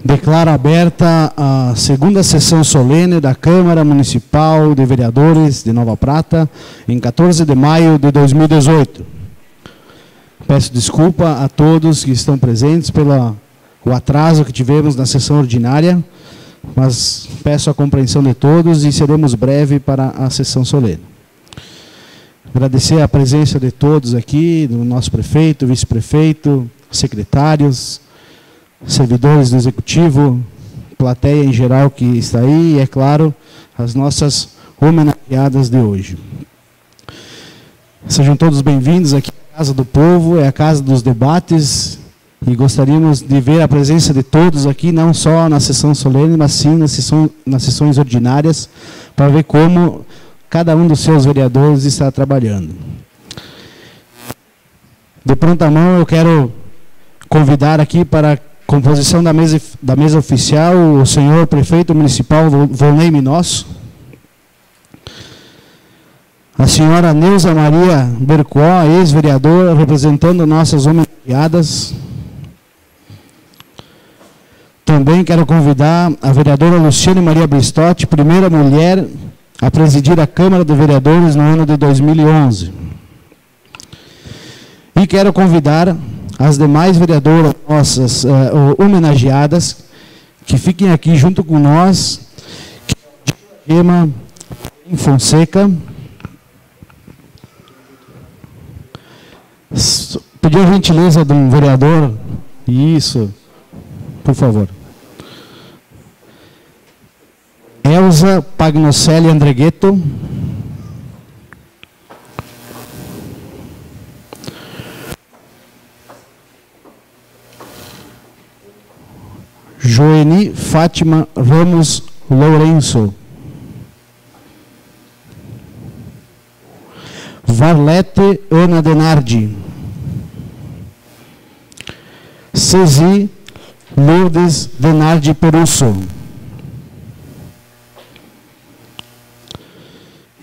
Declaro aberta a segunda sessão solene da Câmara Municipal de Vereadores de Nova Prata, em 14 de maio de 2018. Peço desculpa a todos que estão presentes pelo atraso que tivemos na sessão ordinária, mas peço a compreensão de todos e seremos breve para a sessão solene. Agradecer a presença de todos aqui, do nosso prefeito, vice-prefeito, secretários, servidores do Executivo, plateia em geral que está aí e, é claro, as nossas homenageadas de hoje. Sejam todos bem-vindos aqui à Casa do Povo, é a Casa dos Debates, e gostaríamos de ver a presença de todos aqui, não só na sessão solene, mas sim nas sessões ordinárias, para ver como cada um dos seus vereadores está trabalhando. De pronta mão, eu quero convidar aqui para a composição da mesa oficial o senhor prefeito municipal Volney Minosso, a senhora Neuza Maria Bercoó, ex-vereadora, representando nossas homenageadas. Também quero convidar a vereadora Luciane Maria Bristotti, primeira mulher a presidir a Câmara de Vereadores no ano de 2011. E quero convidar as demais vereadoras nossas homenageadas que fiquem aqui junto com nós, Gema Fonseca. Pedir a gentileza de um vereador, isso, por favor. Elza Pagnocelli Andreghetto. Joeni Fátima Ramos Lourenço. Varlete Ana Denardi. Cesi Lourdes Denardi Perusso.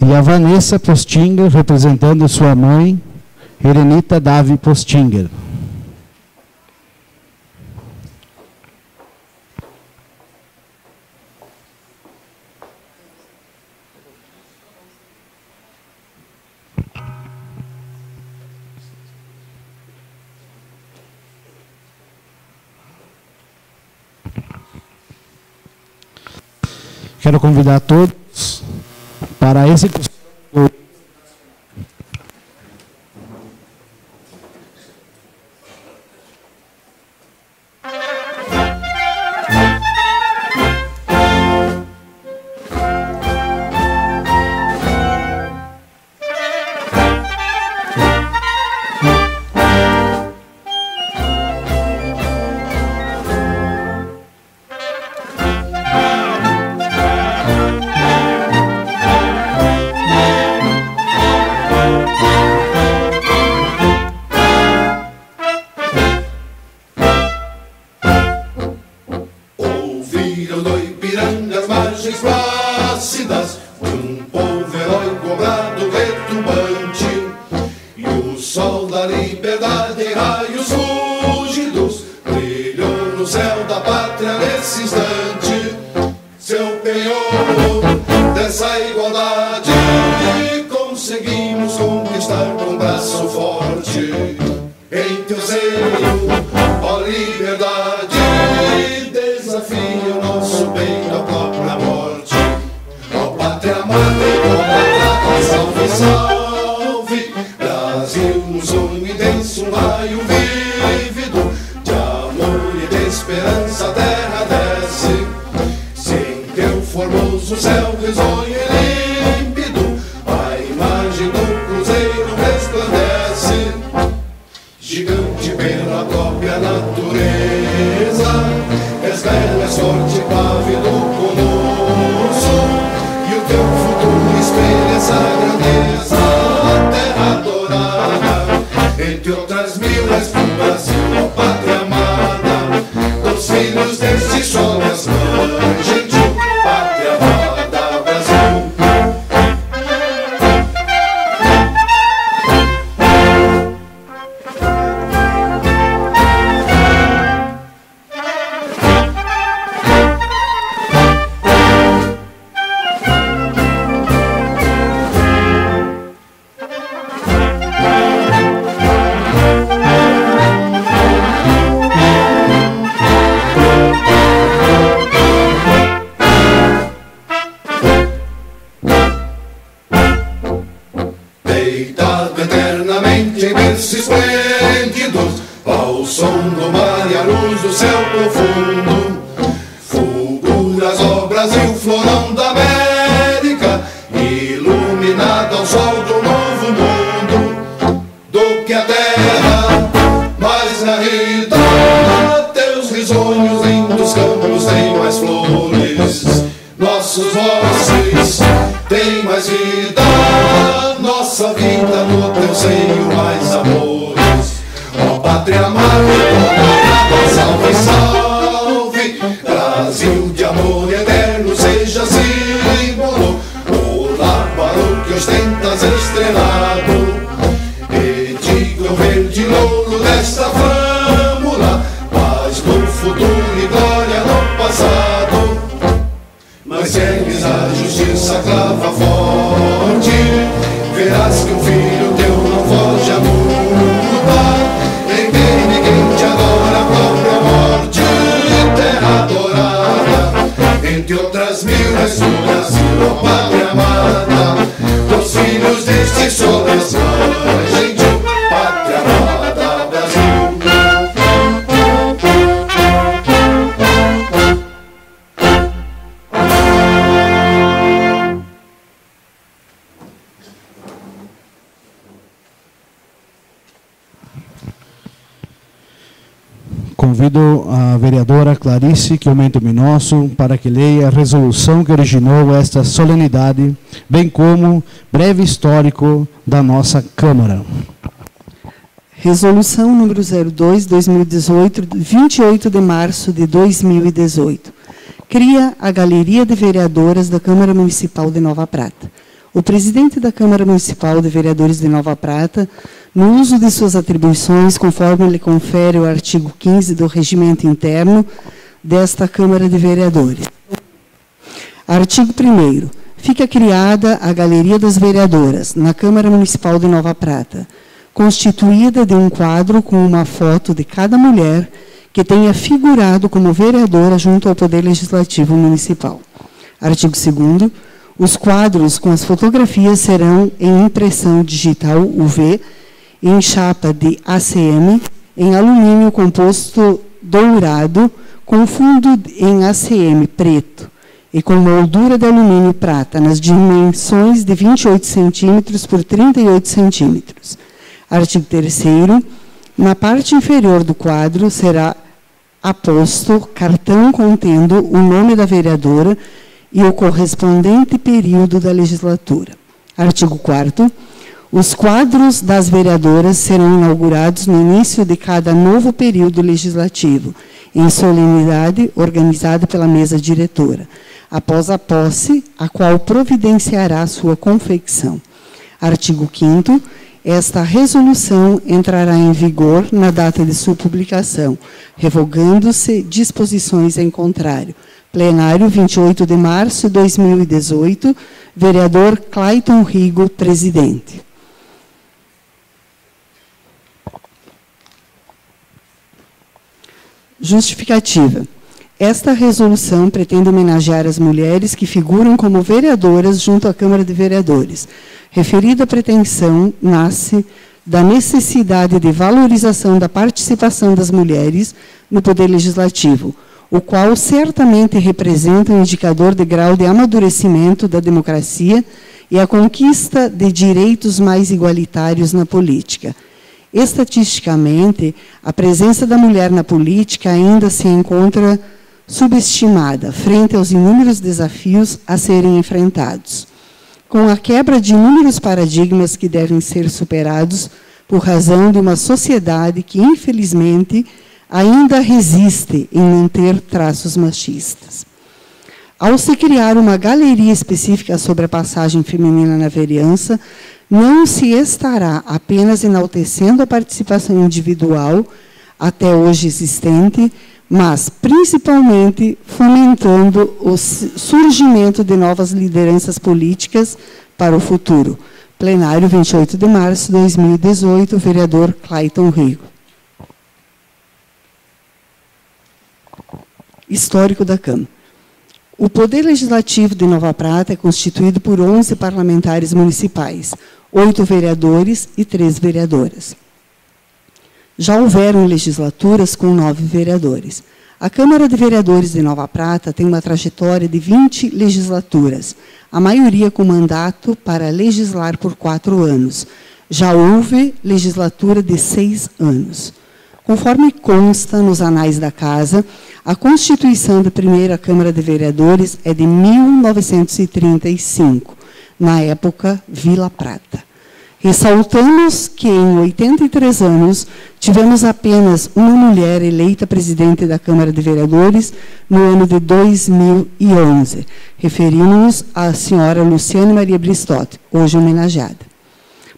E a Vanessa Postinger, representando sua mãe, Herenita Davi Postinger. Quero convidar todos para a execução do Filhos deste sol, minhas mães, gentil, pátria amada, Brasil. Brasil, florão da América, iluminado ao sol do novo mundo, do que a terra, mas na realidade teus risonhos lindos campos têm mais flores, nossos vozes têm mais vida, nossa vida no teu seio mais amores. Ó pátria amada, salve, salve, Brasil de amor eterno, seja símbolo, o lar para o que ostentas estrelado, e digo o verde louro desta flâmula, paz no futuro e glória no passado. Mas se ergues a justiça clava forte, verás que um filho teu não foge à luta, em quem ninguém te adora a própria morte, terra adorada, entre outras mil és do Brasil, ó pátria amada, dos filhos deste sol mais gentil, pátria amada, Brasil. Convido a vereadora Clarice Chiomento Minosso para que leia a resolução que originou esta solenidade, bem como breve histórico da nossa Câmara. Resolução número 02/2018, 28 de março de 2018. Cria a Galeria de Vereadoras da Câmara Municipal de Nova Prata. O presidente da Câmara Municipal de Vereadores de Nova Prata, no uso de suas atribuições, conforme lhe confere o artigo 15 do Regimento Interno desta Câmara de Vereadores. Artigo 1º. Fica criada a Galeria das Vereadoras, na Câmara Municipal de Nova Prata, constituída de um quadro com uma foto de cada mulher que tenha figurado como vereadora junto ao Poder Legislativo Municipal. Artigo 2º. Os quadros com as fotografias serão em impressão digital UV, em chapa de ACM, em alumínio composto dourado, com fundo em ACM preto e com moldura de alumínio prata, nas dimensões de 28 centímetros por 38 centímetros. Artigo 3º. Na parte inferior do quadro será aposto cartão contendo o nome da vereadora e o correspondente período da legislatura. Artigo 4º. Os quadros das vereadoras serão inaugurados no início de cada novo período legislativo, em solenidade organizada pela mesa diretora, após a posse, a qual providenciará sua confecção. Artigo 5º. Esta resolução entrará em vigor na data de sua publicação, revogando-se disposições em contrário. Plenário, 28 de março de 2018, vereador Clayton Rigo, presidente. Justificativa. Esta resolução pretende homenagear as mulheres que figuram como vereadoras junto à Câmara de Vereadores. Referida pretensão nasce da necessidade de valorização da participação das mulheres no Poder Legislativo, o qual certamente representa um indicador de grau de amadurecimento da democracia e a conquista de direitos mais igualitários na política. Estatisticamente, a presença da mulher na política ainda se encontra subestimada frente aos inúmeros desafios a serem enfrentados. Com a quebra de inúmeros paradigmas que devem ser superados por razão de uma sociedade que, infelizmente, ainda resiste em manter traços machistas. Ao se criar uma galeria específica sobre a passagem feminina na vereança, não se estará apenas enaltecendo a participação individual, até hoje existente, mas, principalmente, fomentando o surgimento de novas lideranças políticas para o futuro. Plenário, 28 de março de 2018, vereador Clayton Rigo. Histórico da Câmara. O Poder Legislativo de Nova Prata é constituído por 11 parlamentares municipais, 8 vereadores e 3 vereadoras. Já houveram legislaturas com 9 vereadores. A Câmara de Vereadores de Nova Prata tem uma trajetória de 20 legislaturas, a maioria com mandato para legislar por 4 anos. Já houve legislatura de 6 anos. Conforme consta nos anais da Casa, a constituição da primeira Câmara de Vereadores é de 1935, na época Vila Prata. Ressaltamos que, em 83 anos, tivemos apenas uma mulher eleita presidente da Câmara de Vereadores no ano de 2011. Referimos-nos à senhora Luciane Maria Bristotti, hoje homenageada.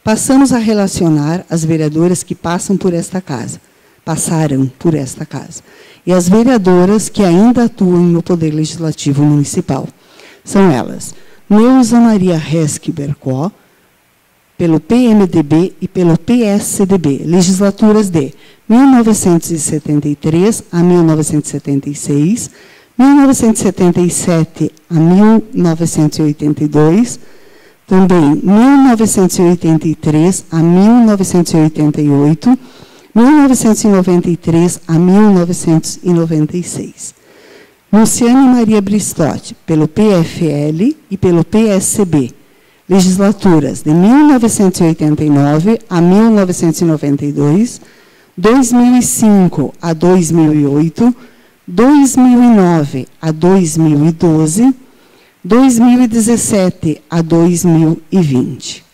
Passamos a relacionar as vereadoras que passaram por esta casa, e as vereadoras que ainda atuam no Poder Legislativo Municipal. São elas, Neuza Maria Resque Bercó, pelo PMDB e pelo PSDB, legislaturas de 1973 a 1976, 1977 a 1982, também 1983 a 1988, 1993 a 1996. Luciane Maria Bristotti, pelo PFL e pelo PSB, legislaturas de 1989 a 1992, 2005 a 2008, 2009 a 2012, 2017 a 2020.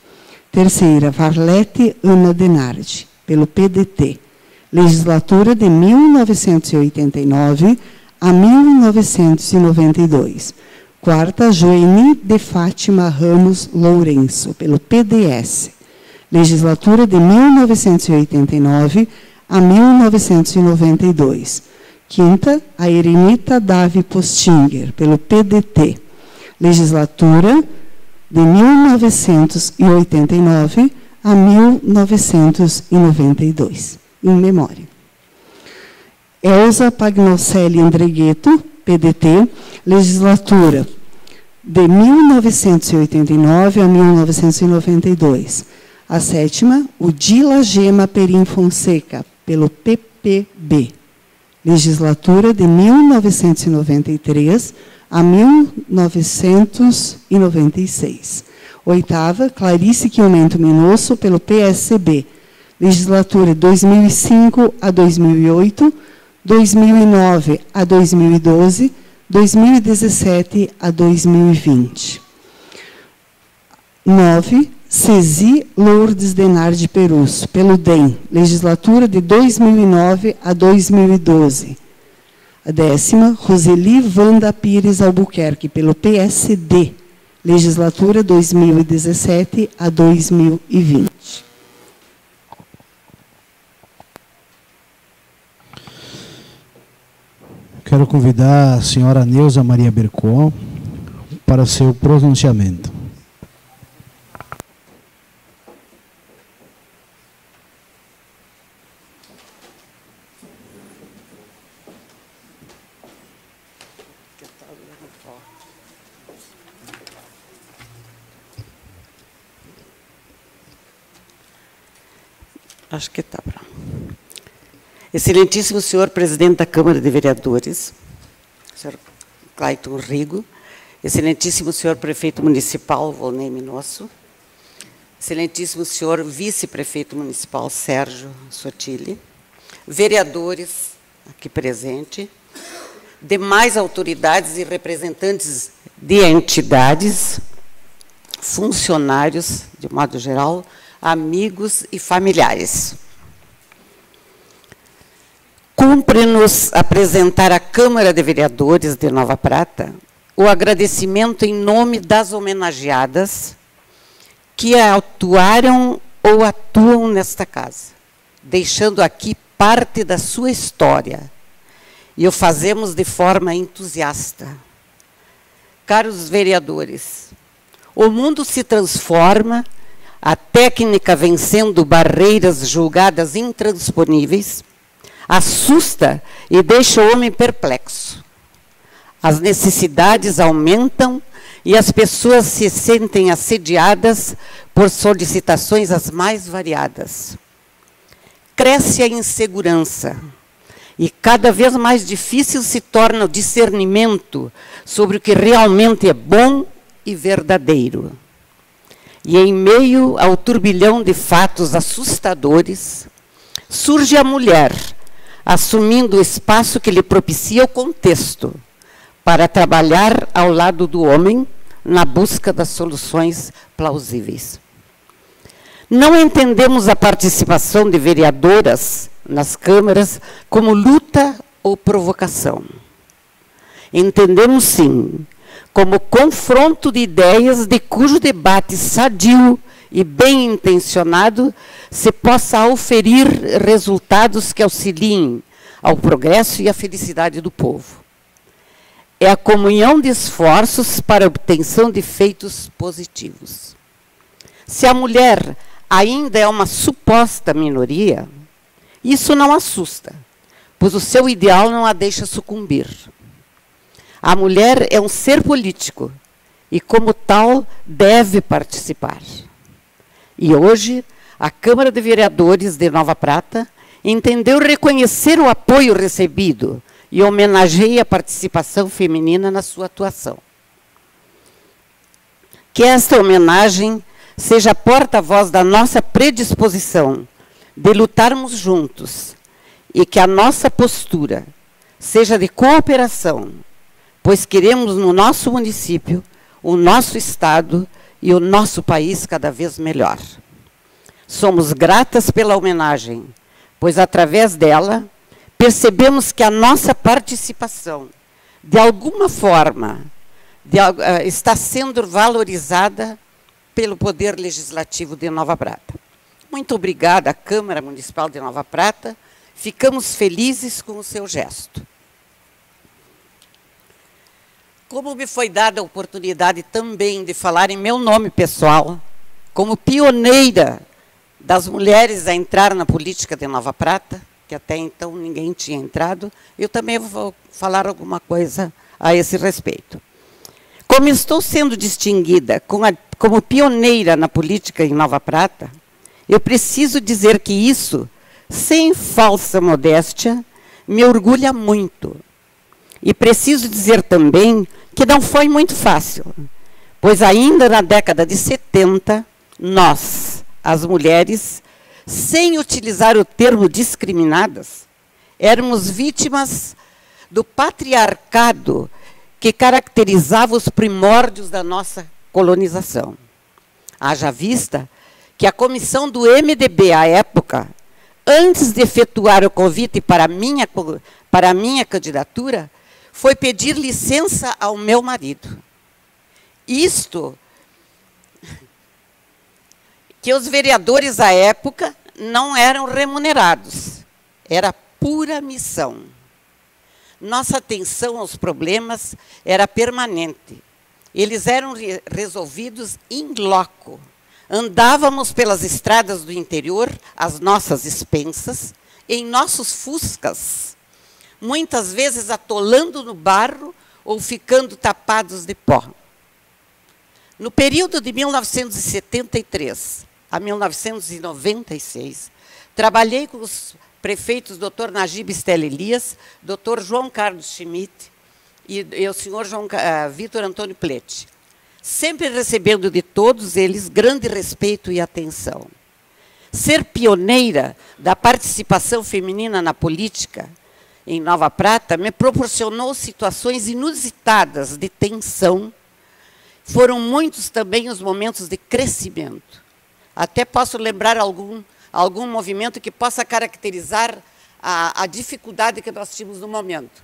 Terceira, Varlete Ana Denardi, pelo PDT, legislatura de 1989 a 1992. Quarta, Joeni de Fátima Ramos Lourenço, pelo PDS, legislatura de 1989 a 1992. Quinta, a Erenita Davi Postinger, pelo PDT, legislatura de 1989 a 1992, em memória. Elza Pagnocelli Andreghetto, PDT, legislatura de 1989 a 1992. A sétima, o Dila Gema Perim Fonseca, pelo PPB, legislatura de 1993 a 1996. Oitava, Clarice Chiomento Minosso, pelo PSB, legislatura de 2005 a 2008, 2009 a 2012, 2017 a 2020. 9, Cesi Lourdes Denardi Perusso, pelo DEM, legislatura de 2009 a 2012. A décima, Roseli Wanda Pires Albuquerque, pelo PSD, legislatura 2017 a 2020. Quero convidar a senhora Neuza Maria Bercó para seu pronunciamento. Acho que está pronto. Excelentíssimo senhor presidente da Câmara de Vereadores, senhor Clayton Rigo, excelentíssimo senhor prefeito municipal, Volney Minosso, excelentíssimo senhor vice-prefeito municipal, Sérgio Sotile, vereadores aqui presentes, demais autoridades e representantes de entidades, funcionários, de modo geral, amigos e familiares. Cumpre-nos apresentar à Câmara de Vereadores de Nova Prata o agradecimento em nome das homenageadas que atuaram ou atuam nesta casa, deixando aqui parte da sua história, e o fazemos de forma entusiasta. Caros vereadores, o mundo se transforma, a técnica vencendo barreiras julgadas intransponíveis, assusta e deixa o homem perplexo. As necessidades aumentam e as pessoas se sentem assediadas por solicitações as mais variadas. Cresce a insegurança E cada vez mais difícil se torna o discernimento sobre o que realmente é bom e verdadeiro. E em meio ao turbilhão de fatos assustadores, surge a mulher, assumindo o espaço que lhe propicia o contexto, para trabalhar ao lado do homem na busca das soluções plausíveis. Não entendemos a participação de vereadoras nas câmaras como luta ou provocação. Entendemos, sim, como confronto de ideias de cujo debate sadio e bem intencionado se possa auferir resultados que auxiliem ao progresso e à felicidade do povo. É a comunhão de esforços para a obtenção de feitos positivos. Se a mulher ainda é uma suposta minoria, isso não assusta, pois o seu ideal não a deixa sucumbir. A mulher é um ser político e, como tal, deve participar. E hoje, a Câmara de Vereadores de Nova Prata entendeu reconhecer o apoio recebido e homenageia a participação feminina na sua atuação. Que esta homenagem seja a porta-voz da nossa predisposição de lutarmos juntos e que a nossa postura seja de cooperação, pois queremos no nosso município, o nosso estado e o nosso país cada vez melhor. Somos gratas pela homenagem, pois através dela percebemos que a nossa participação, de alguma forma, está sendo valorizada pelo Poder Legislativo de Nova Prata. Muito obrigada à Câmara Municipal de Nova Prata. Ficamos felizes com o seu gesto. Como me foi dada a oportunidade também de falar em meu nome pessoal, como pioneira das mulheres a entrar na política de Nova Prata, que até então ninguém tinha entrado, eu também vou falar alguma coisa a esse respeito. Como estou sendo distinguida como pioneira na política em Nova Prata, eu preciso dizer que isso, sem falsa modéstia, me orgulha muito. E preciso dizer também que não foi muito fácil, pois ainda na década de 70, nós, as mulheres, sem utilizar o termo discriminadas, éramos vítimas do patriarcado que caracterizava os primórdios da nossa colonização. Haja vista que a comissão do MDB, à época, antes de efetuar o convite para a minha candidatura, foi pedir licença ao meu marido. Isto, que os vereadores à época não eram remunerados, era pura missão. Nossa atenção aos problemas era permanente. Eles eram resolvidos in loco. Andávamos pelas estradas do interior, às nossas expensas, em nossos fuscas, muitas vezes atolando no barro ou ficando tapados de pó. No período de 1973 a 1996, trabalhei com os prefeitos Dr. Najib Stella Elias, Dr. João Carlos Schmidt e o senhor Vitor Antônio Plete, sempre recebendo de todos eles grande respeito e atenção. Ser pioneira da participação feminina na política em Nova Prata me proporcionou situações inusitadas de tensão. Foram muitos também os momentos de crescimento. Até posso lembrar algum movimento que possa caracterizar a dificuldade que nós tínhamos no momento.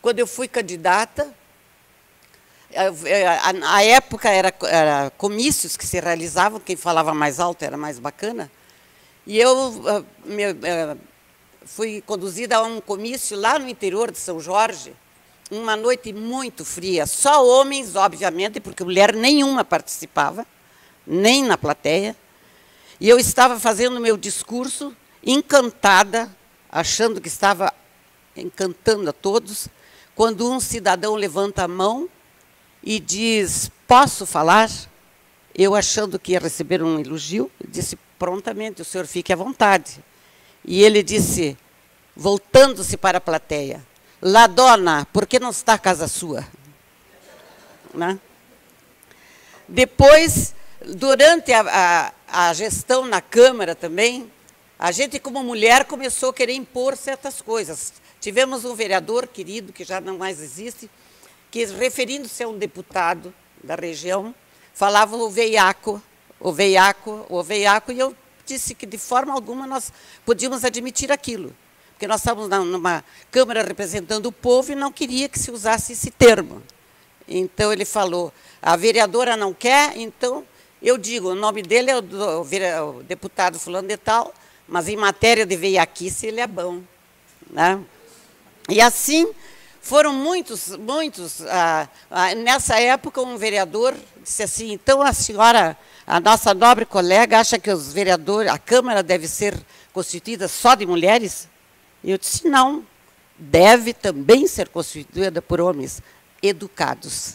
Quando eu fui candidata, a época era comícios que se realizavam, quem falava mais alto era mais bacana, e eu fui conduzida a um comício lá no interior de São Jorge, uma noite muito fria, só homens, obviamente, porque mulher nenhuma participava, nem na plateia, e eu estava fazendo meu discurso encantada, achando que estava encantando a todos, quando um cidadão levanta a mão e diz, posso falar? Eu, achando que ia receber um elogio, disse prontamente, o senhor fique à vontade. E ele disse, voltando-se para a plateia. La dona, por que não está a casa sua? Né? Depois, durante a gestão na Câmara também, a gente, como mulher, começou a querer impor certas coisas. Tivemos um vereador querido, que já não mais existe, que, referindo-se a um deputado da região, falava o veiaco, e eu disse que, de forma alguma, nós podíamos admitir aquilo. Porque nós estávamos numa Câmara representando o povo e não queria que se usasse esse termo. Então, ele falou, a vereadora não quer, então, eu digo, o nome dele é o deputado fulano de tal, mas em matéria de veiaquice ele é bom. Né? E assim, foram muitos. Nessa época, um vereador disse assim, então a senhora, a nossa nobre colega, acha que os vereadores, a Câmara deve ser constituída só de mulheres? E eu disse, não, deve também ser constituída por homens educados.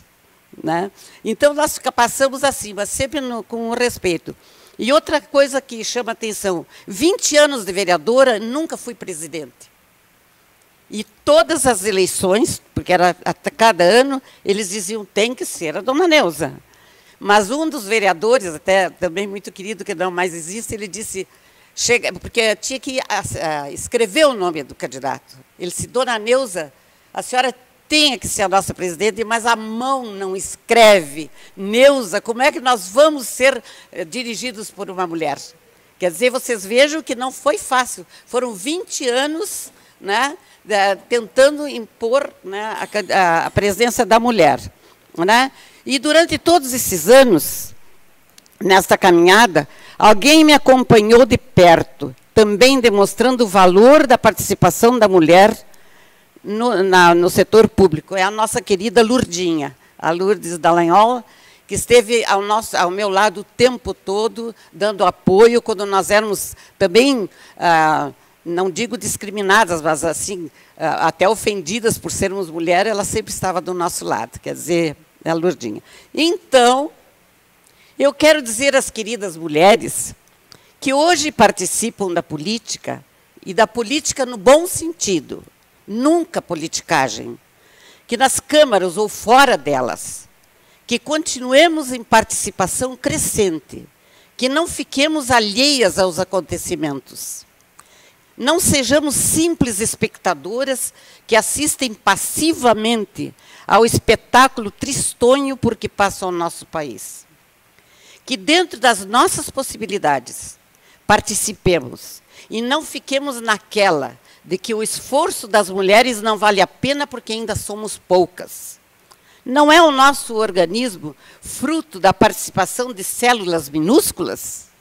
Né? Então, nós passamos assim, mas sempre com respeito. E outra coisa que chama atenção, 20 anos de vereadora, nunca fui presidente. E todas as eleições, porque era a cada ano, eles diziam, tem que ser a dona Neuza. Mas um dos vereadores, até também muito querido, que não mais existe, ele disse, porque tinha que escrever o nome do candidato. Ele disse, dona Neuza, a senhora tem que ser a nossa presidente, mas a mão não escreve. Neuza, como é que nós vamos ser dirigidos por uma mulher? Quer dizer, vocês vejam que não foi fácil. Foram 20 anos, né, tentando impor, né, a presença da mulher. Né? E durante todos esses anos, nesta caminhada, alguém me acompanhou de perto, também demonstrando o valor da participação da mulher no setor público. É a nossa querida Lurdinha, a Lourdes Dallagnol, que esteve ao meu lado o tempo todo, dando apoio, quando nós éramos também, não digo discriminadas, mas assim, até ofendidas por sermos mulheres, ela sempre estava do nosso lado, quer dizer, é a Lurdinha. Então, eu quero dizer às queridas mulheres que hoje participam da política, e da política no bom sentido, nunca politicagem, que nas câmaras ou fora delas, que continuemos em participação crescente, que não fiquemos alheias aos acontecimentos. Não sejamos simples espectadoras que assistem passivamente ao espetáculo tristonho por que passa o nosso país. Que dentro das nossas possibilidades participemos e não fiquemos naquela de que o esforço das mulheres não vale a pena porque ainda somos poucas. Não é o nosso organismo fruto da participação de células minúsculas?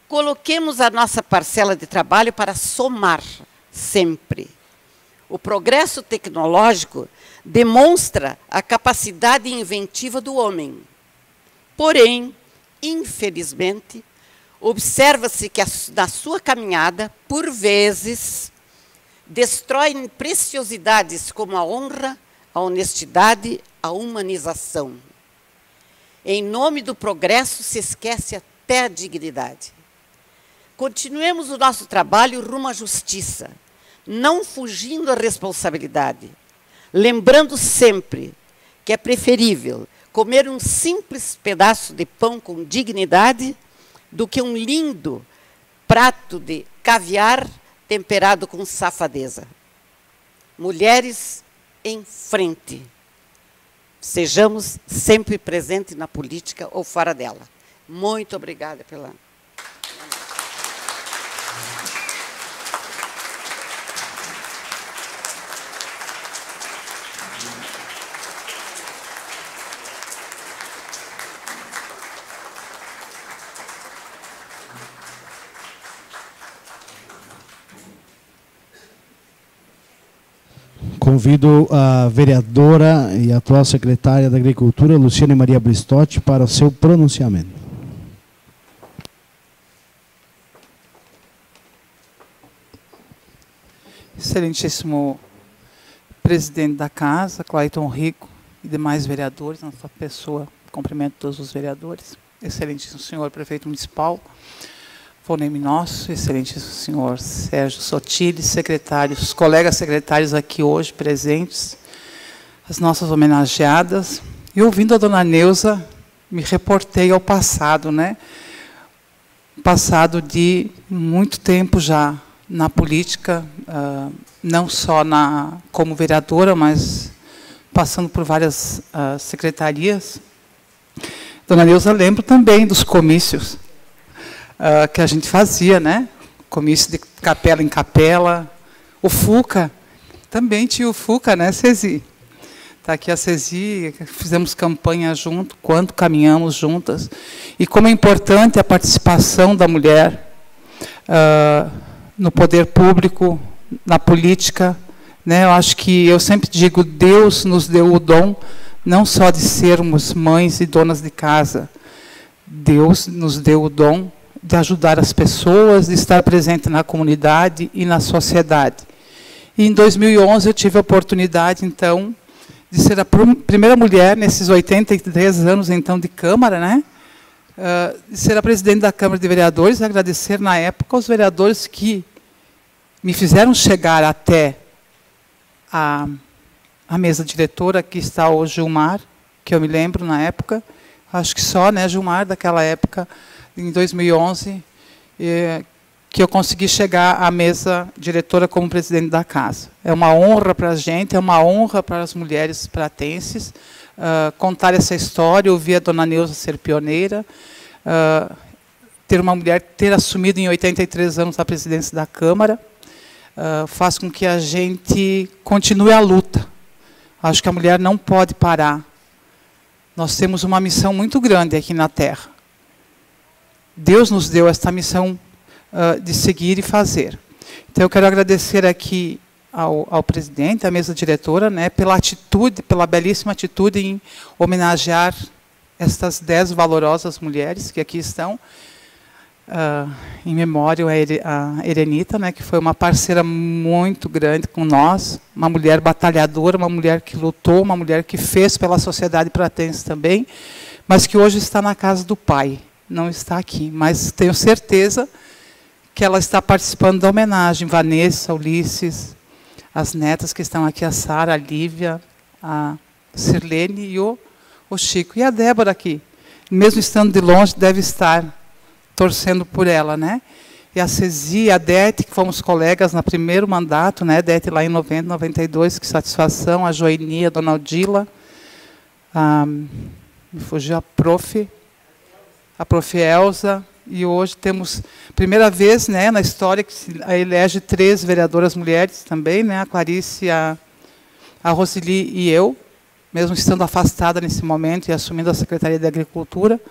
Coloquemos a nossa parcela de trabalho para somar sempre. O progresso tecnológico demonstra a capacidade inventiva do homem. Porém, infelizmente, observa-se que na sua caminhada, por vezes, destrói preciosidades como a honra, a honestidade, a humanização. Em nome do progresso, se esquece até a dignidade. Continuemos o nosso trabalho rumo à justiça, não fugindo à responsabilidade, lembrando sempre que é preferível comer um simples pedaço de pão com dignidade do que um lindo prato de caviar temperado com safadeza. Mulheres em frente. Sejamos sempre presentes na política ou fora dela. Muito obrigada pela... Convido a vereadora e atual secretária da Agricultura, Luciane Maria Bristotti, para o seu pronunciamento. Excelentíssimo presidente da Casa, Clayton Rico, e demais vereadores, na sua pessoa, cumprimento todos os vereadores. Excelentíssimo senhor prefeito municipal, Foneme nosso, excelente senhor Sérgio Sotile, secretários, colegas secretários aqui hoje presentes, as nossas homenageadas. E ouvindo a dona Neuza, me reportei ao passado, né? Passado de muito tempo já na política, não só como vereadora, mas passando por várias secretarias. Dona Neuza, lembro também dos comícios que a gente fazia, né? Comício de capela em capela. O Fuca, também tinha o Fuca, né, Cesi? Está aqui a Cesi, fizemos campanha junto, quanto caminhamos juntas. E como é importante a participação da mulher no poder público, na política, né? Eu acho que, eu sempre digo, Deus nos deu o dom, não só de sermos mães e donas de casa. Deus nos deu o dom de ajudar as pessoas, de estar presente na comunidade e na sociedade. E em 2011 eu tive a oportunidade, então, de ser a primeira mulher, nesses 83 anos, então, de Câmara, né? De ser a presidente da Câmara de Vereadores, e agradecer, na época, aos vereadores que me fizeram chegar até a mesa diretora. Aqui está o Gilmar, que eu me lembro, na época, acho que só, né, Gilmar, daquela época, em 2011, que eu consegui chegar à mesa diretora como presidente da casa. É uma honra para a gente, é uma honra para as mulheres pratenses contar essa história, ouvir a dona Neuza ser pioneira, ter uma mulher ter assumido em 83 anos a presidência da Câmara, faz com que a gente continue a luta. Acho que a mulher não pode parar. Nós temos uma missão muito grande aqui na Terra. Deus nos deu esta missão de seguir e fazer. Então, eu quero agradecer aqui ao presidente, à mesa diretora, né, pela atitude, pela belíssima atitude em homenagear estas 10 valorosas mulheres que aqui estão, em memória a Erenita, né, que foi uma parceira muito grande com nós, uma mulher batalhadora, uma mulher que lutou, uma mulher que fez pela sociedade pratense também, mas que hoje está na casa do pai. Não está aqui, mas tenho certeza que ela está participando da homenagem. Vanessa, Ulisses, as netas que estão aqui, a Sara, a Lívia, a Sirlene e o Chico. E a Débora aqui, mesmo estando de longe, deve estar torcendo por ela, né? E a Cesi, a Dete, que fomos colegas no primeiro mandato, né? Dete lá em 90, 92, que satisfação. A Joenia, a Dona Odila, me fugiu a Prof Elza, e hoje temos, primeira vez, né, na história, que se elege 3 vereadoras mulheres também, né, a Clarice, a Roseli e eu, mesmo estando afastada nesse momento e assumindo a Secretaria de Agricultura,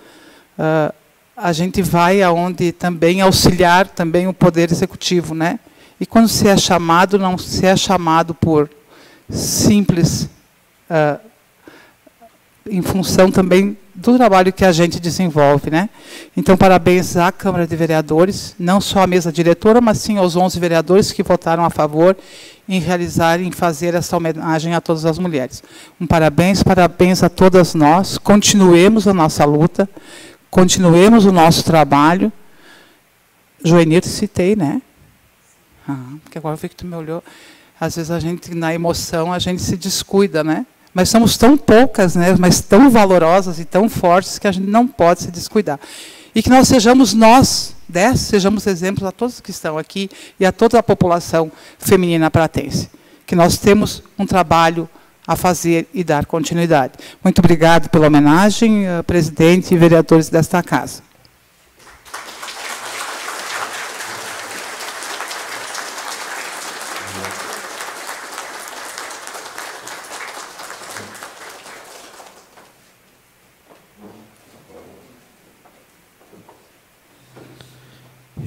a gente vai aonde também auxiliar também o Poder Executivo, né? E quando se é chamado, não se é chamado por simples, em função também do trabalho que a gente desenvolve, né? Então, parabéns à Câmara de Vereadores, não só à mesa diretora, mas sim aos 11 vereadores que votaram a favor em realizar, em fazer essa homenagem a todas as mulheres. Parabéns a todas nós, continuemos a nossa luta, continuemos o nosso trabalho. Joenir, citei, né? Porque agora eu vi que tu me olhou. Às vezes a gente, na emoção, a gente se descuida, né? Mas somos tão poucas, né, mas tão valorosas e tão fortes que a gente não pode se descuidar. E que nós, 10, sejamos exemplos a todos que estão aqui e a toda a população feminina pratense. Que nós temos um trabalho a fazer e dar continuidade. Muito obrigado pela homenagem, presidente e vereadores desta casa.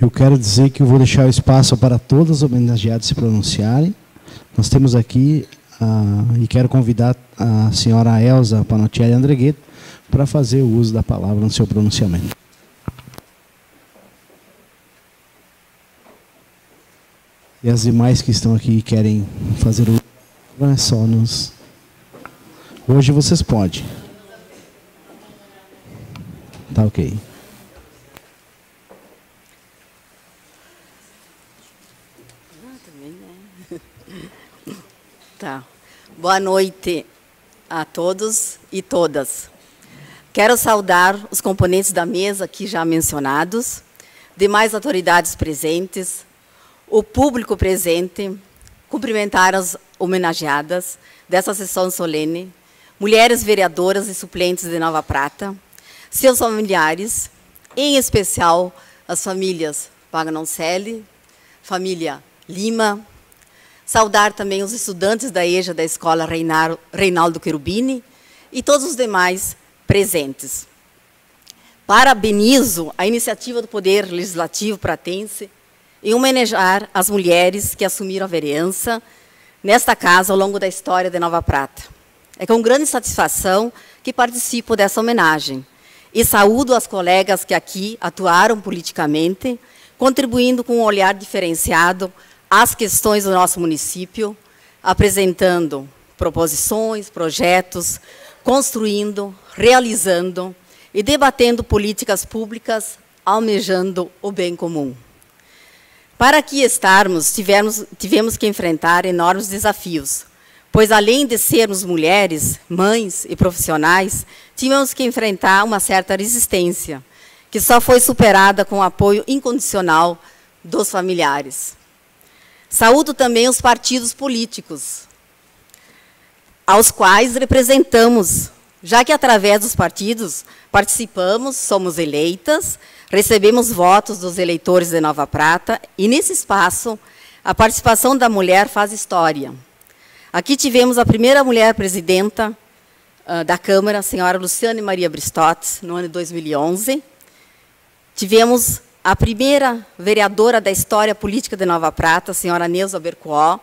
Eu quero dizer que eu vou deixar o espaço para todas as homenageadas se pronunciarem. Nós temos aqui, e quero convidar a senhora Elza Panotielli Andreguet para fazer o uso da palavra no seu pronunciamento. E as demais que estão aqui e querem fazer o uso, é só nos... Hoje vocês podem. Tá ok. Tá. Boa noite a todos e todas. Quero saudar os componentes da mesa aqui já mencionados, demais autoridades presentes, o público presente, cumprimentar as homenageadas dessa sessão solene, mulheres vereadoras e suplentes de Nova Prata, seus familiares, em especial as famílias Pagnoncelli, família Lima, saudar também os estudantes da EJA da Escola Reinaldo Cherubini e todos os demais presentes. Parabenizo a iniciativa do Poder Legislativo pratense em homenagear as mulheres que assumiram a vereança nesta casa ao longo da história de Nova Prata. É com grande satisfação que participo dessa homenagem e saúdo as colegas que aqui atuaram politicamente, contribuindo com um olhar diferenciado às questões do nosso município, apresentando proposições, projetos, construindo, realizando e debatendo políticas públicas, almejando o bem comum. Para aqui estarmos, tivemos que enfrentar enormes desafios, pois, além de sermos mulheres, mães e profissionais, tivemos que enfrentar uma certa resistência, que só foi superada com o apoio incondicional dos familiares. Saúdo também os partidos políticos, aos quais representamos, já que, através dos partidos, participamos, somos eleitas, recebemos votos dos eleitores de Nova Prata, e, nesse espaço, a participação da mulher faz história. Aqui tivemos a primeira mulher presidenta da Câmara, a senhora Luciane Maria Bristotti, no ano de 2011. Tivemos a primeira vereadora da história política de Nova Prata, a senhora Neuza Bercoó,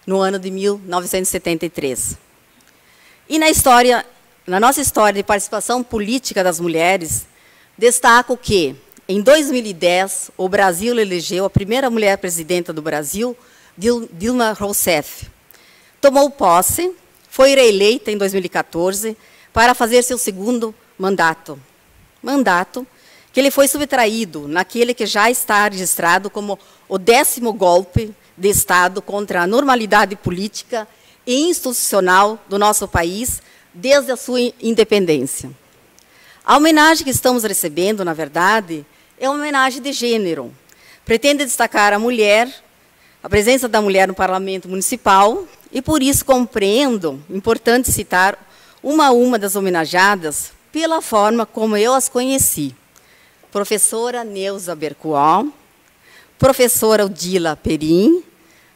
no ano de 1973. E na nossa história de participação política das mulheres, destaco que, em 2010, o Brasil elegeu a primeira mulher presidenta do Brasil, Dilma Rousseff. Tomou posse, foi reeleita em 2014 para fazer seu segundo mandato. Mandato que lhe foi subtraído naquele que já está registrado como o 10º golpe de Estado contra a normalidade política e institucional do nosso país desde a sua independência. A homenagem que estamos recebendo, na verdade, é uma homenagem de gênero. Pretende destacar a mulher, a presença da mulher no Parlamento Municipal, e por isso compreendo importante citar uma a uma das homenageadas pela forma como eu as conheci. Professora Neuza Bercoó, professora Odila Perim,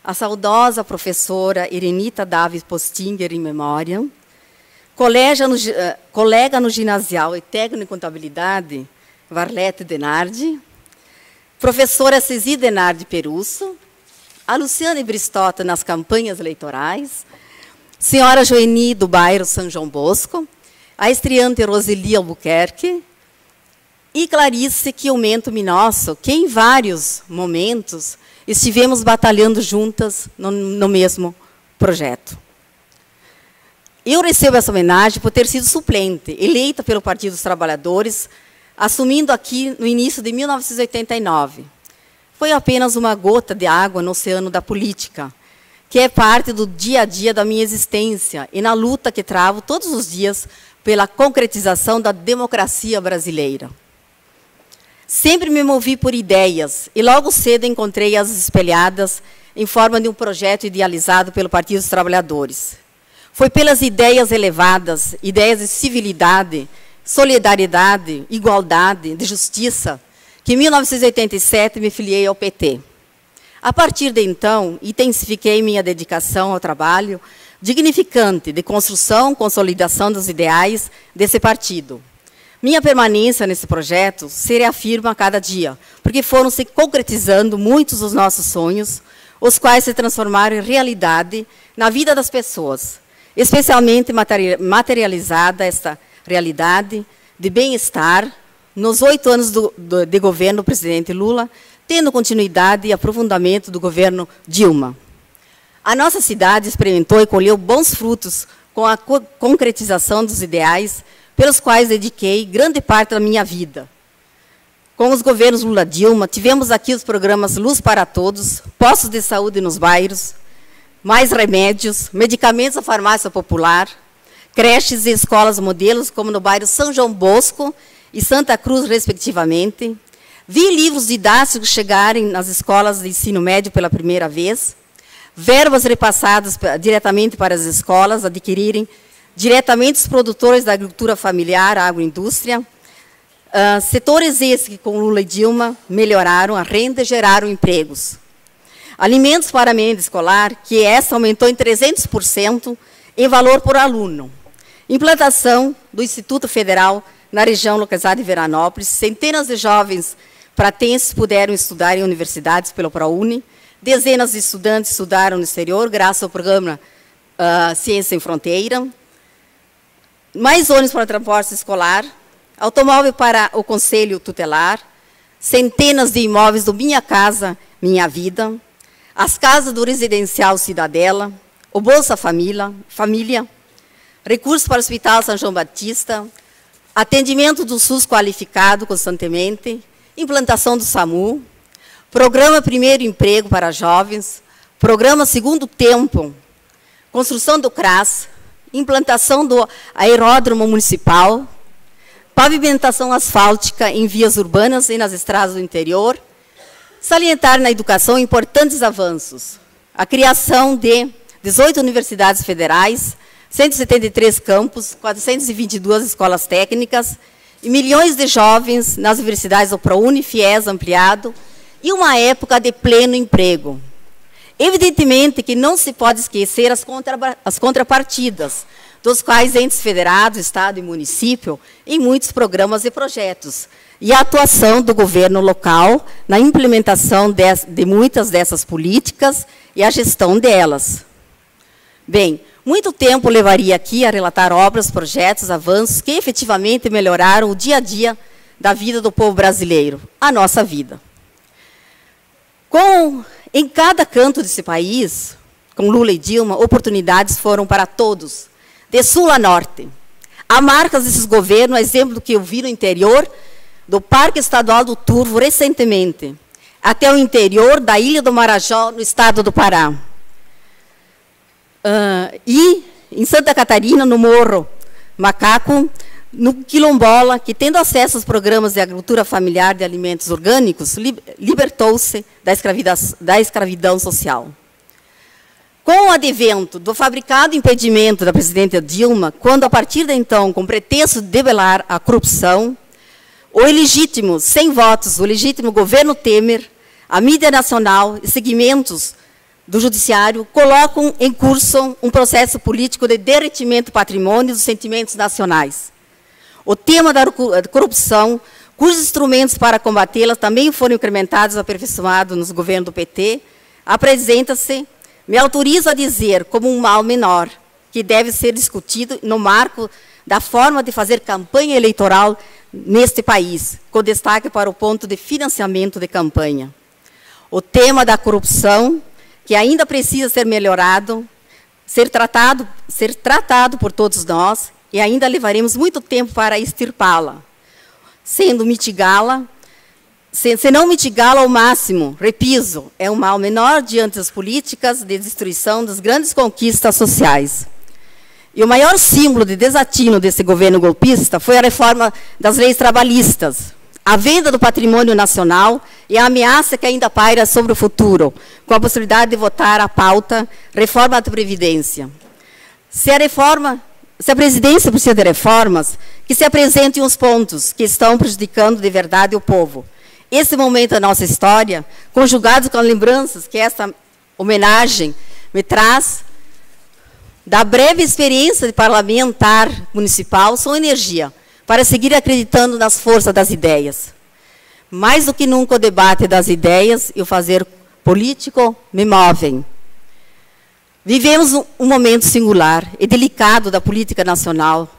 a saudosa professora Irenita Davis Postinger, em memória, colega no ginasial e técnico em contabilidade, Varlete Denardi, professora Cesi Denardi Perusso, a Luciane Bristotti nas campanhas eleitorais, senhora Joeni do bairro São João Bosco, a estreante Roseli Albuquerque e Clarice Quiumento Minosso, que em vários momentos estivemos batalhando juntas no mesmo projeto. Eu recebo essa homenagem por ter sido suplente, eleita pelo Partido dos Trabalhadores, assumindo aqui no início de 1989. Foi apenas uma gota de água no oceano da política, que é parte do dia a dia da minha existência e na luta que travo todos os dias pela concretização da democracia brasileira. Sempre me movi por ideias e logo cedo encontrei-as espelhadas em forma de um projeto idealizado pelo Partido dos Trabalhadores. Foi pelas ideias elevadas, ideias de civilidade, solidariedade, igualdade, de justiça, que em 1987 me filiei ao PT. A partir de então, intensifiquei minha dedicação ao trabalho dignificante de construção, consolidação dos ideais desse partido. Minha permanência nesse projeto se reafirma a cada dia, porque foram se concretizando muitos dos nossos sonhos, os quais se transformaram em realidade na vida das pessoas, especialmente materializada esta realidade de bem-estar nos 8 anos de governo do presidente Lula, tendo continuidade e aprofundamento do governo Dilma. A nossa cidade experimentou e colheu bons frutos com a concretização dos ideais pelos quais dediquei grande parte da minha vida. Com os governos Lula-Dilma, tivemos aqui os programas Luz para Todos, postos de saúde nos bairros, mais remédios, medicamentos à farmácia popular, creches e escolas modelos, como no bairro São João Bosco e Santa Cruz, respectivamente. Vi livros didáticos chegarem nas escolas de ensino médio pela primeira vez, verbas repassadas diretamente para as escolas adquirirem diretamente os produtores da agricultura familiar, a agroindústria, setores esses que, com Lula e Dilma, melhoraram a renda e geraram empregos. Alimentos para a merenda escolar, que essa aumentou em 300% em valor por aluno. Implantação do Instituto Federal na região localizada em Veranópolis. Centenas de jovens pratenses puderam estudar em universidades pelo ProUni. Dezenas de estudantes estudaram no exterior, graças ao programa Ciência Sem Fronteira. Mais ônibus para transporte escolar. Automóvel para o Conselho Tutelar. Centenas de imóveis do Minha Casa, Minha Vida. As casas do Residencial Cidadela. O Bolsa Família. Recursos para o Hospital São João Batista. Atendimento do SUS qualificado constantemente. Implantação do SAMU. Programa Primeiro Emprego para Jovens. Programa Segundo Tempo. Construção do CRAS. Implantação do aeródromo municipal. Pavimentação asfáltica em vias urbanas e nas estradas do interior. Salientar na educação importantes avanços. A criação de 18 universidades federais, 173 campos, 422 escolas técnicas e milhões de jovens nas universidades do ProUni, FIES ampliado e uma época de pleno emprego. Evidentemente que não se pode esquecer as contrapartidas, dos quais entes federados, Estado e município, em muitos programas e projetos, e a atuação do governo local na implementação de muitas dessas políticas e a gestão delas. Bem, muito tempo levaria aqui a relatar obras, projetos, avanços que efetivamente melhoraram o dia a dia da vida do povo brasileiro, a nossa vida. Em cada canto desse país, com Lula e Dilma, oportunidades foram para todos, de sul a norte. Há marcas desses governos, exemplo do que eu vi no interior, do Parque Estadual do Turvo, recentemente, até o interior da Ilha do Marajó, no estado do Pará. E em Santa Catarina, no Morro Macaco, no Quilombola, que, tendo acesso aos programas de agricultura familiar de alimentos orgânicos, libertou-se da escravidão social. Com o advento do fabricado impedimento da presidenta Dilma, quando, a partir de então, com pretexto de debelar a corrupção, o ilegítimo, sem votos, o legítimo governo Temer, a mídia nacional e segmentos do judiciário colocam em curso um processo político de derretimento do patrimônio dos sentimentos nacionais. O tema da corrupção, cujos instrumentos para combatê-la também foram incrementados e aperfeiçoados nos governos do PT, apresenta-se, me autorizo a dizer, como um mal menor, que deve ser discutido no marco da forma de fazer campanha eleitoral neste país, com destaque para o ponto de financiamento de campanha. O tema da corrupção, que ainda precisa ser melhorado, ser tratado por todos nós, e ainda levaremos muito tempo para extirpá-la, sendo mitigá-la, se não mitigá-la ao máximo, repiso, é um mal menor diante das políticas de destruição das grandes conquistas sociais. E o maior símbolo de desatino desse governo golpista foi a reforma das leis trabalhistas, a venda do patrimônio nacional e a ameaça que ainda paira sobre o futuro, com a possibilidade de votar a pauta reforma da Previdência. Se a presidência precisa de reformas, que se apresentem os pontos que estão prejudicando de verdade o povo. Esse momento da nossa história, conjugado com as lembranças que esta homenagem me traz, da breve experiência de parlamentar municipal, são energia para seguir acreditando nas forças das ideias. Mais do que nunca o debate das ideias e o fazer político me movem. Vivemos um momento singular e delicado da política nacional,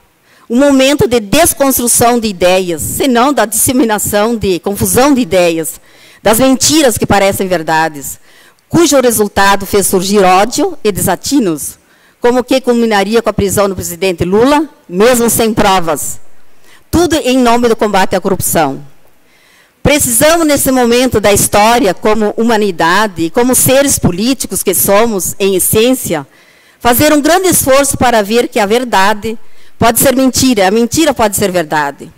um momento de desconstrução de ideias, senão da disseminação de confusão de ideias, das mentiras que parecem verdades, cujo resultado fez surgir ódio e desatinos, como que culminaria com a prisão do presidente Lula, mesmo sem provas. Tudo em nome do combate à corrupção. Precisamos, nesse momento da história, como humanidade, como seres políticos que somos, em essência, fazer um grande esforço para ver que a verdade pode ser mentira, a mentira pode ser verdade.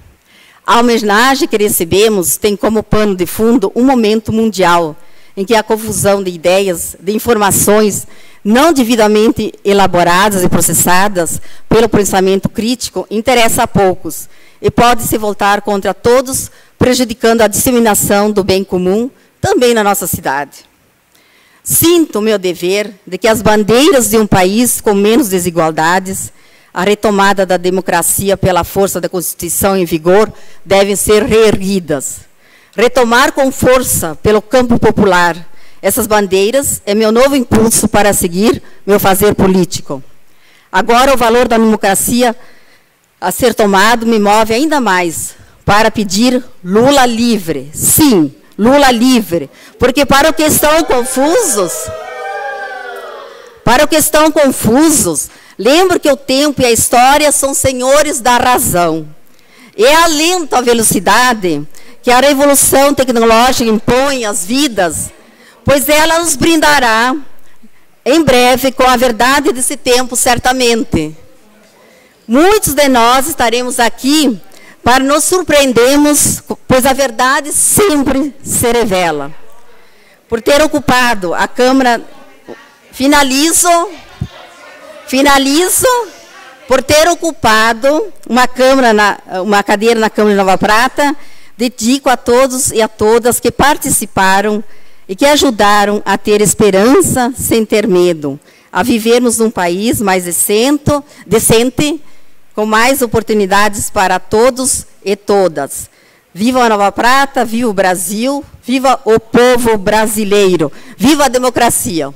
A homenagem que recebemos tem como pano de fundo um momento mundial, em que a confusão de ideias, de informações não devidamente elaboradas e processadas pelo pensamento crítico interessa a poucos e pode se voltar contra todos, prejudicando a disseminação do bem comum, também na nossa cidade. Sinto o meu dever de que as bandeiras de um país com menos desigualdades, a retomada da democracia pela força da Constituição em vigor, devem ser reerguidas. Retomar com força pelo campo popular essas bandeiras é meu novo impulso para seguir meu fazer político. Agora, o valor da democracia a ser tomado me move ainda mais para pedir Lula livre. Sim, Lula livre. Porque para os que estão confusos, lembro que o tempo e a história são senhores da razão. É alento a velocidade que a revolução tecnológica impõe às vidas, pois ela nos brindará em breve com a verdade desse tempo, certamente. Muitos de nós estaremos aqui para nos surpreendermos, pois a verdade sempre se revela. Por ter ocupado a Câmara, finalizo, por ter ocupado uma cadeira na Câmara de Nova Prata, dedico a todos e a todas que participaram e que ajudaram a ter esperança sem ter medo, a vivermos num país mais decente, com mais oportunidades para todos e todas. Viva a Nova Prata, viva o Brasil, viva o povo brasileiro, viva a democracia.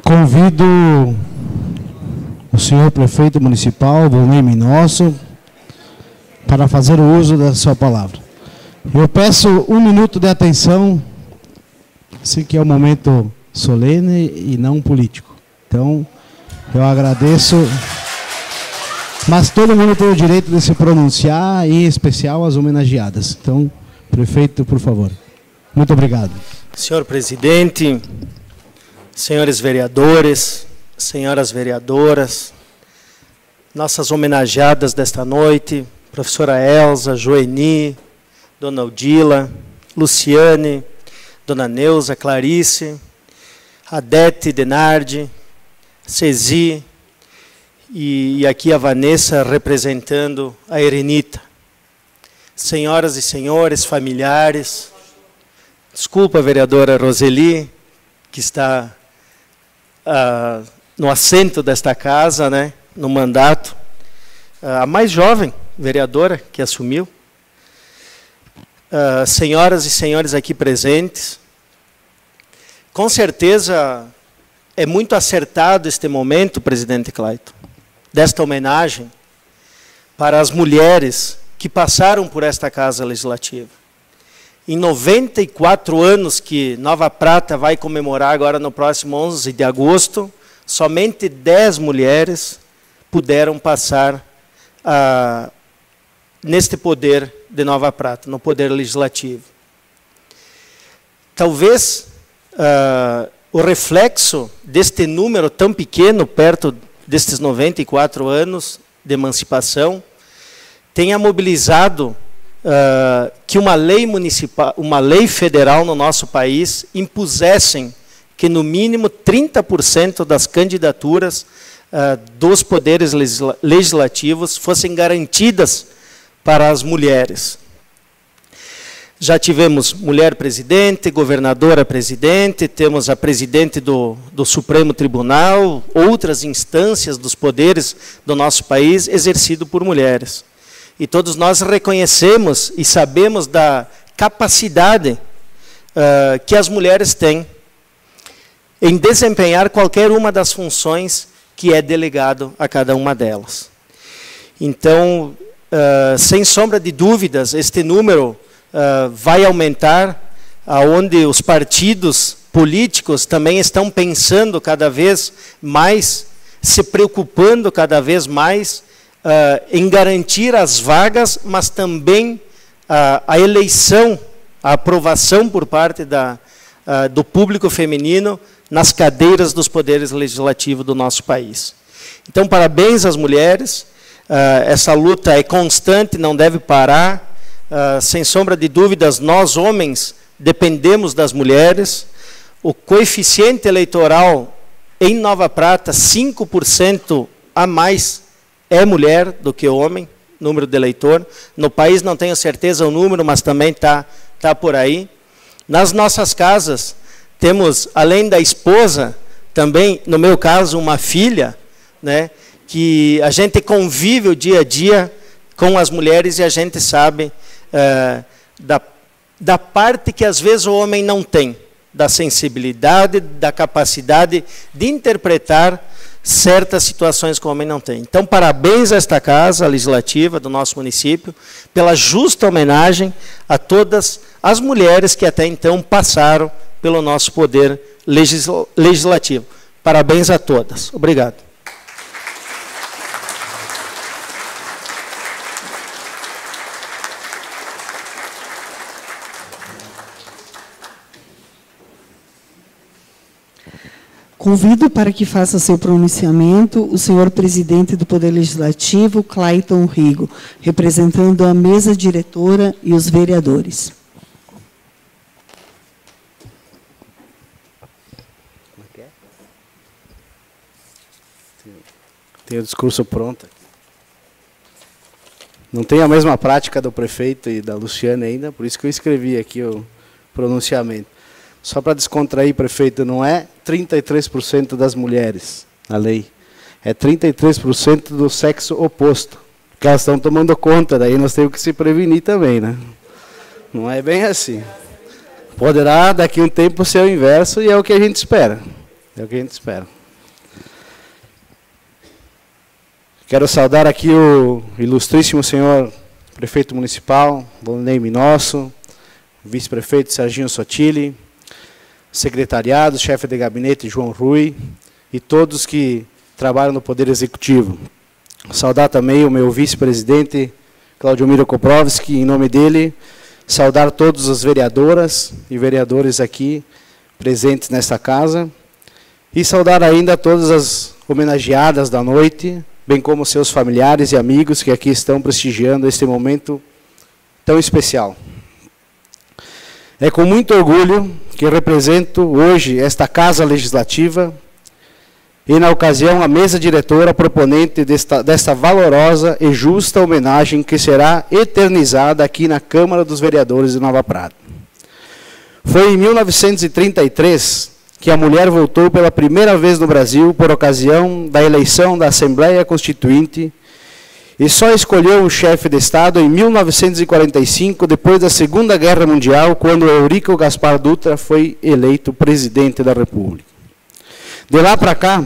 Convido o senhor prefeito municipal, Volney Minosso, para fazer o uso da sua palavra. Eu peço 1 minuto de atenção, assim que é um momento solene e não político. Então, eu agradeço, mas todo mundo tem o direito de se pronunciar, em especial as homenageadas. Então, prefeito, por favor. Muito obrigado. Senhor presidente, senhores vereadores, senhoras vereadoras, nossas homenageadas desta noite, professora Elza, Joeni, dona Odila, Luciane, dona Neuza, Clarice, Adete, Denardi, Cesi, e aqui a Vanessa representando a Erenita. Senhoras e senhores, familiares, desculpa, vereadora Roseli, que está no assento desta casa, né, no mandato, a mais jovem vereadora que assumiu, senhoras e senhores aqui presentes, com certeza é muito acertado este momento, presidente Clayton, desta homenagem para as mulheres que passaram por esta Casa Legislativa. Em 94 anos que Nova Prata vai comemorar agora no próximo 11 de agosto, somente 10 mulheres puderam passar neste poder de Nova Prata, no poder legislativo. Talvez o reflexo deste número tão pequeno, perto destes 94 anos de emancipação, tenha mobilizado que uma lei municipal, uma lei federal no nosso país impusessem que no mínimo 30% das candidaturas dos poderes legislativos fossem garantidas para as mulheres. Já tivemos mulher presidente, governadora presidente, temos a presidente do Supremo Tribunal, outras instâncias dos poderes do nosso país exercido por mulheres. E todos nós reconhecemos e sabemos da capacidade que as mulheres têm. em desempenhar qualquer uma das funções que é delegado a cada uma delas. Então, sem sombra de dúvidas, este número vai aumentar, aonde os partidos políticos também estão pensando cada vez mais, se preocupando cada vez mais em garantir as vagas, mas também a eleição, a aprovação por parte do público feminino nas cadeiras dos poderes legislativos do nosso país. Então, parabéns às mulheres, essa luta é constante, não deve parar, sem sombra de dúvidas, nós homens dependemos das mulheres, o coeficiente eleitoral em Nova Prata, 5% a mais é mulher do que homem, número de eleitor. No país não tenho certeza o número, mas também está por aí. Nas nossas casas, temos, além da esposa, também, no meu caso, uma filha, né, que a gente convive o dia a dia com as mulheres e a gente sabe da parte que às vezes o homem não tem, da sensibilidade, da capacidade de interpretar certas situações que o homem não tem. Então, parabéns a esta Casa Legislativa do nosso município, pela justa homenagem a todas as mulheres que até então passaram pelo nosso poder legislativo. Parabéns a todas. Obrigado. Convido para que faça seu pronunciamento o senhor presidente do Poder Legislativo, Clayton Rigo, representando a mesa diretora e os vereadores. Tem o discurso pronto. Não tem a mesma prática do prefeito e da Luciana ainda, por isso que eu escrevi aqui o pronunciamento. Só para descontrair, prefeito, não é 33% das mulheres na lei, é 33% do sexo oposto, que elas estão tomando conta, daí nós temos que se prevenir também, né? Não é bem assim. Poderá daqui a um tempo ser o inverso e é o que a gente espera. É o que a gente espera. Quero saudar aqui o ilustríssimo senhor prefeito municipal, Volney Minosso, vice-prefeito Serginho Sotile, secretariado, chefe de gabinete João Rui e todos que trabalham no Poder Executivo. Saudar também o meu vice-presidente, Claudiomiro Koprovski, em nome dele, saudar todas as vereadoras e vereadores aqui presentes nesta casa e saudar ainda todas as homenageadas da noite, bem como seus familiares e amigos que aqui estão prestigiando este momento tão especial. É com muito orgulho que represento hoje esta Casa Legislativa e, na ocasião, a mesa diretora proponente desta valorosa e justa homenagem que será eternizada aqui na Câmara dos Vereadores de Nova Prata. Foi em 1933 que a mulher votou pela primeira vez no Brasil por ocasião da eleição da Assembleia Constituinte e só escolheu o chefe de Estado em 1945, depois da Segunda Guerra Mundial, quando Eurico Gaspar Dutra foi eleito presidente da República. De lá para cá,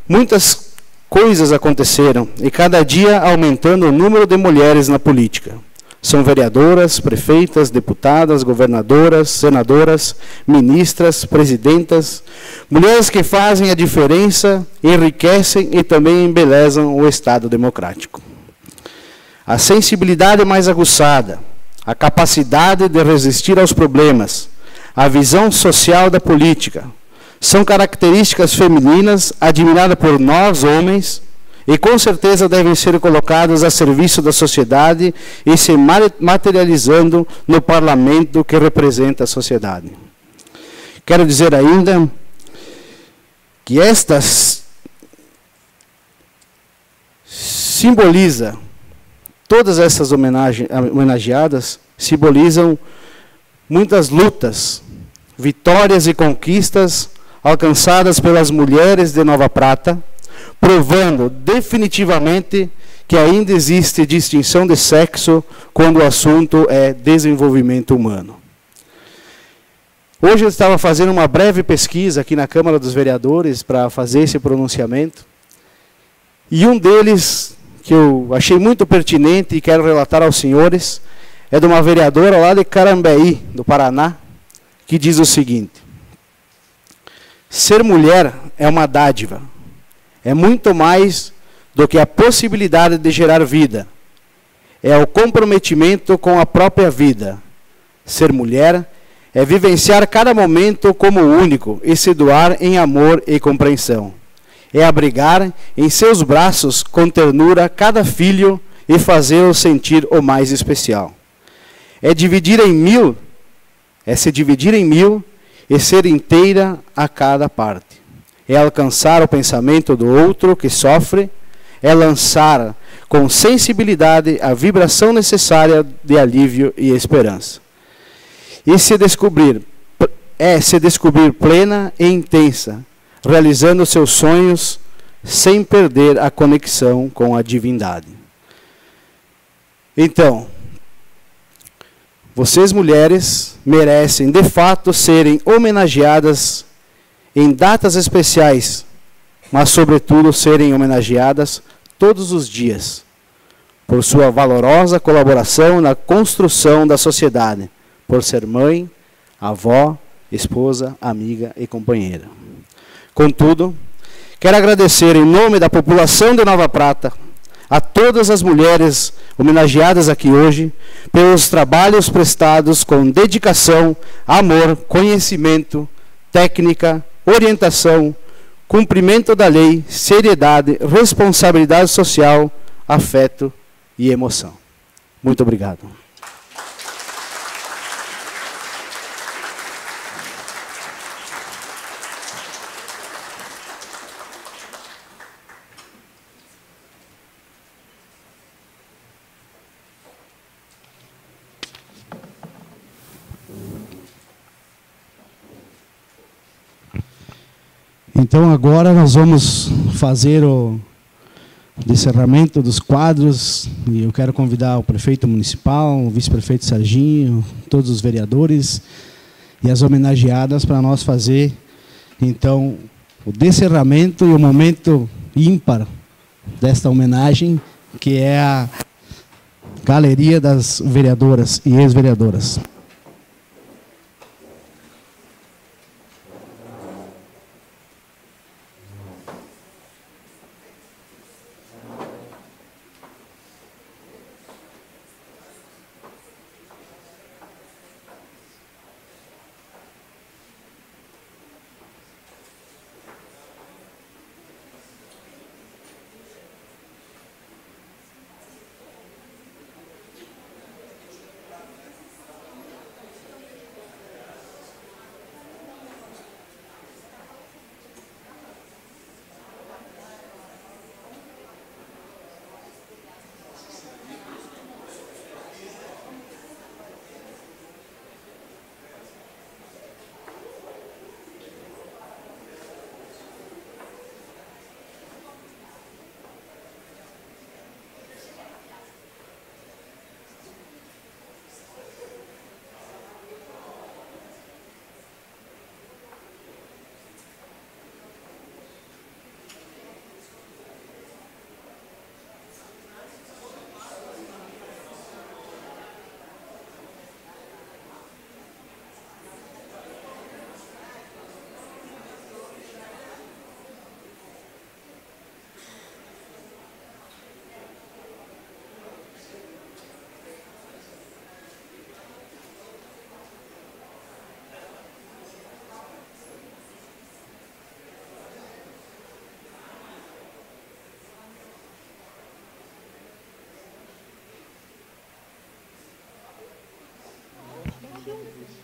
muitas coisas aconteceram, e cada dia aumentando o número de mulheres na política. São vereadoras, prefeitas, deputadas, governadoras, senadoras, ministras, presidentas, mulheres que fazem a diferença, enriquecem e também embelezam o Estado democrático. A sensibilidade mais aguçada, a capacidade de resistir aos problemas, a visão social da política, são características femininas admiradas por nós, homens, e com certeza devem ser colocadas a serviço da sociedade e se materializando no parlamento que representa a sociedade. Quero dizer ainda que estas simboliza, todas essas homenageadas simbolizam muitas lutas, vitórias e conquistas alcançadas pelas mulheres de Nova Prata, provando definitivamente que ainda existe distinção de sexo quando o assunto é desenvolvimento humano. Hoje eu estava fazendo uma breve pesquisa aqui na Câmara dos Vereadores para fazer esse pronunciamento. E um deles, que eu achei muito pertinente e quero relatar aos senhores, é de uma vereadora lá de Carambeí, do Paraná, que diz o seguinte: ser mulher é uma dádiva, é muito mais do que a possibilidade de gerar vida, é o comprometimento com a própria vida. Ser mulher é vivenciar cada momento como único e se doar em amor e compreensão. É abrigar em seus braços com ternura cada filho e fazê-lo sentir o mais especial. É dividir em mil, é se dividir em mil e ser inteira a cada parte. É alcançar o pensamento do outro que sofre, é lançar com sensibilidade a vibração necessária de alívio e esperança. E se descobrir plena e intensa, realizando seus sonhos sem perder a conexão com a divindade. Então, vocês mulheres merecem de fato serem homenageadas em datas especiais, mas sobretudo serem homenageadas todos os dias, por sua valorosa colaboração na construção da sociedade, por ser mãe, avó, esposa, amiga e companheira. Contudo, quero agradecer em nome da população de Nova Prata a todas as mulheres homenageadas aqui hoje pelos trabalhos prestados com dedicação, amor, conhecimento, técnica, orientação, cumprimento da lei, seriedade, responsabilidade social, afeto e emoção. Muito obrigado. Então agora nós vamos fazer o encerramento dos quadros e eu quero convidar o prefeito municipal, o vice-prefeito Serginho, todos os vereadores e as homenageadas para nós fazer então o descerramento e o momento ímpar desta homenagem, que é a galeria das vereadoras e ex-vereadoras.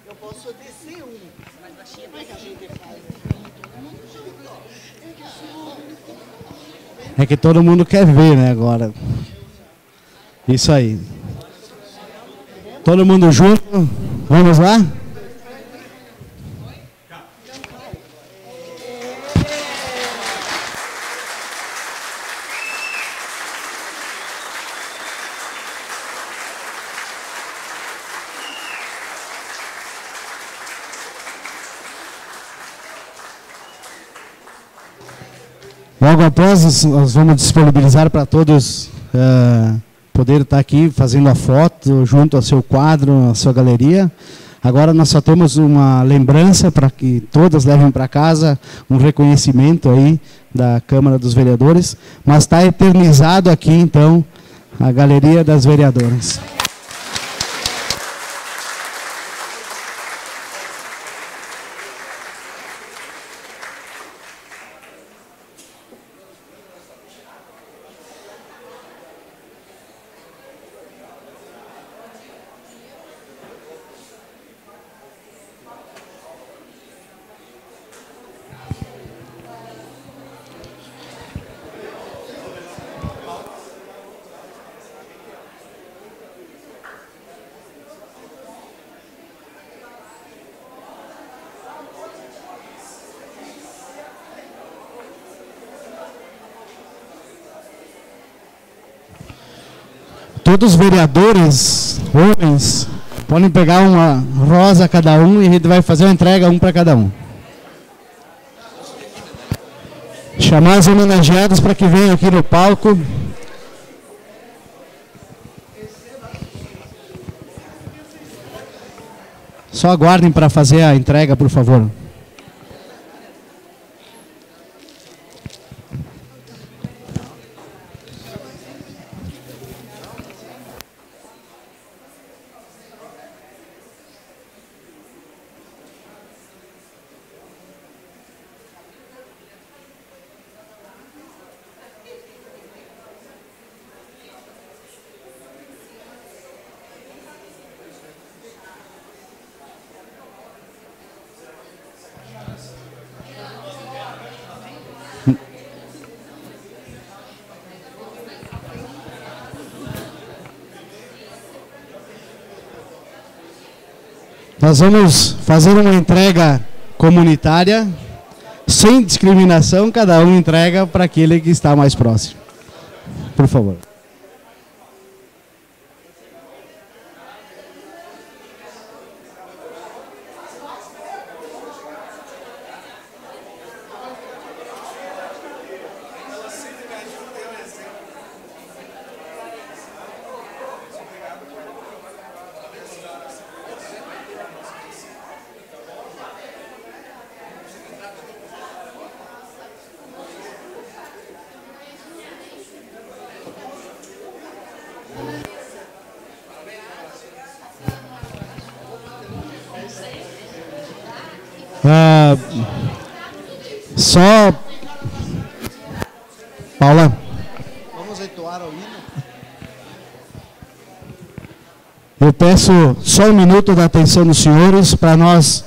Eu posso descer um, mas a gente faz. É que todo mundo quer ver, né, agora. Isso aí. Todo mundo junto. Vamos lá? Logo após, nós vamos disponibilizar para todos poder estar aqui fazendo a foto junto ao seu quadro, à sua galeria. Agora nós só temos uma lembrança para que todas levem para casa um reconhecimento aí da Câmara dos Vereadores, mas está eternizado aqui, então, a Galeria das Vereadoras. Todos os vereadores, homens, podem pegar uma rosa cada um e a gente vai fazer uma entrega um para cada um. Chamar os homenageados para que venham aqui no palco. Só aguardem para fazer a entrega, por favor. Nós vamos fazer uma entrega comunitária, sem discriminação, cada um entrega para aquele que está mais próximo. Por favor. Só... Paula. Vamos entoar o hino? Eu peço só um minuto da atenção dos senhores para nós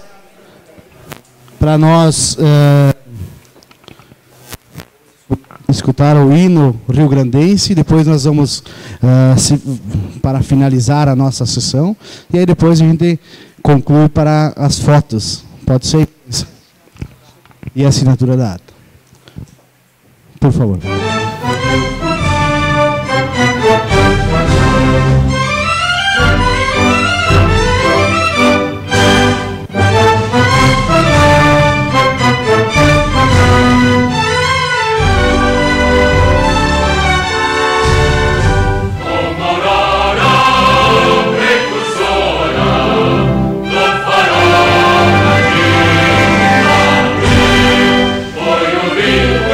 escutar o hino rio-grandense. Depois nós vamos para finalizar a nossa sessão e aí depois a gente conclui para as fotos. Pode ser? E a assinatura da ata. Por favor. Foi o rio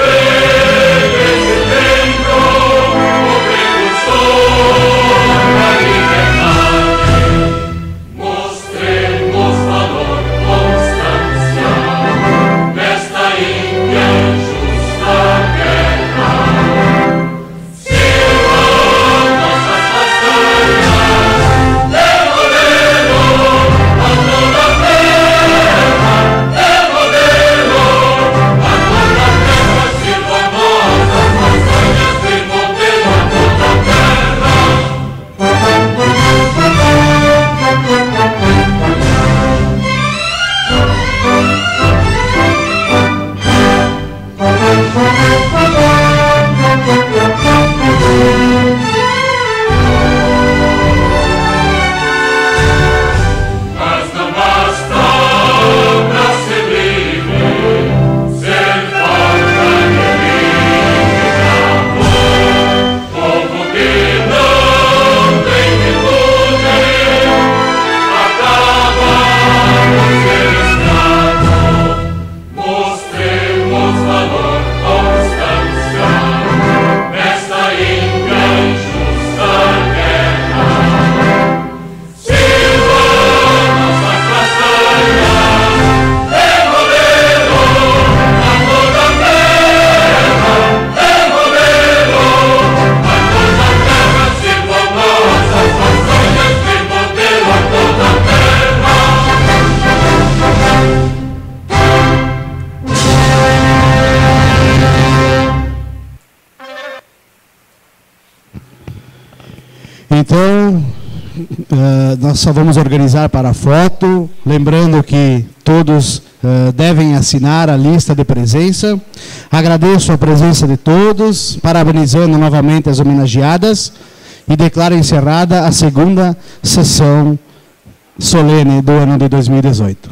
Então, nós só vamos organizar para a foto, lembrando que todos devem assinar a lista de presença. Agradeço a presença de todos, parabenizando novamente as homenageadas e declaro encerrada a segunda sessão solene do ano de 2018.